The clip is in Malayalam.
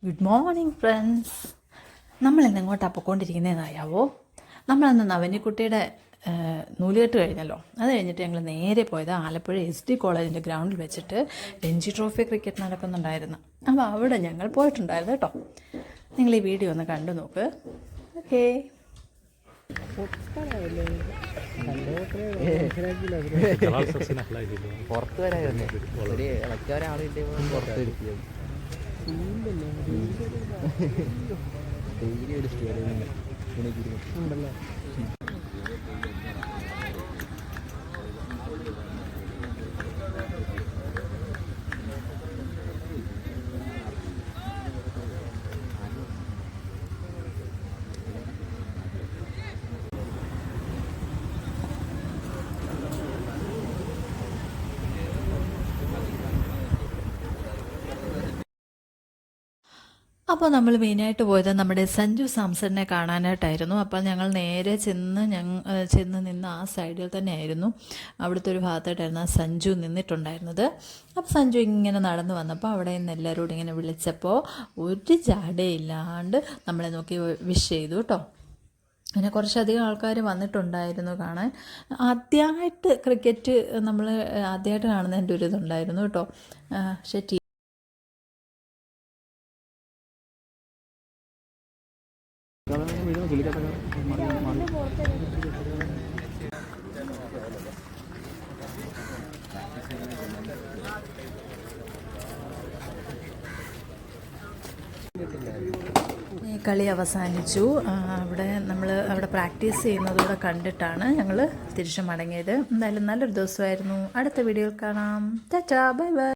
Good morning friends. നമ്മളിന്ന് എങ്ങോട്ടാണ് പൊയ്ക്കൊണ്ടിരിക്കുന്നതെന്നറിയാവോ? നമ്മളിന്ന് നവനിക്കുട്ടിയുടെ നൂലുകെട്ട് കഴിഞ്ഞല്ലോ. അത് കഴിഞ്ഞിട്ട് ഞങ്ങൾ നേരെ പോയത് ആലപ്പുഴ SD കോളേജിൻ്റെ ഗ്രൗണ്ടിൽ വെച്ചിട്ട് രഞ്ജി ട്രോഫി ക്രിക്കറ്റ് നടക്കുന്നുണ്ടായിരുന്നു. അപ്പോൾ അവിടെ ഞങ്ങൾ പോയിട്ടുണ്ടായിരുന്നു കേട്ടോ. നിങ്ങൾ ഈ വീഡിയോ ഒന്ന് കണ്ടു നോക്ക്. ഓക്കേ. പുറത്ത് വരാതെ ഒരാളില്ല പുറത്ത് വരുത്തിയത് ഡെയിലി ഒരു സ്റ്റോറി ഉണ്ടല്ലോ. അപ്പോൾ നമ്മൾ മെയിനായിട്ട് പോയത് നമ്മുടെ സഞ്ജു സാംസണിനെ കാണാനായിട്ടായിരുന്നു. അപ്പോൾ ഞങ്ങൾ നേരെ ചെന്ന് നിന്ന് ആ സൈഡിൽ തന്നെയായിരുന്നു, അവിടുത്തെ ഒരു ഭാഗത്തായിട്ടായിരുന്നു ആ സഞ്ജു നിന്നിട്ടുണ്ടായിരുന്നത്. അപ്പോൾ സഞ്ജു ഇങ്ങനെ നടന്നു വന്നപ്പോൾ അവിടെ നിന്ന് എല്ലാവരോടും ഇങ്ങനെ വിളിച്ചപ്പോൾ ഒരു ജാടയില്ലാണ്ട് നമ്മളെ നോക്കി വിഷ് ചെയ്തു കേട്ടോ. അങ്ങനെ കുറച്ചധികം ആൾക്കാർ വന്നിട്ടുണ്ടായിരുന്നു കാണാൻ. ആദ്യമായിട്ട് ക്രിക്കറ്റ് നമ്മൾ ആദ്യമായിട്ട് കാണുന്നതിൻ്റെ ഒരു ഇതുണ്ടായിരുന്നു കേട്ടോ. പക്ഷേ കളി അവസാനിച്ചു. അവിടെ പ്രാക്ടീസ് ചെയ്യുന്നതോടെ കണ്ടിട്ടാണ് ഞങ്ങൾ തിരിച്ചു മടങ്ങിയത്. എന്തായാലും നല്ലൊരു ദിവസമായിരുന്നു. അടുത്ത വീഡിയോയിൽ കാണാം. Tata, bye bye.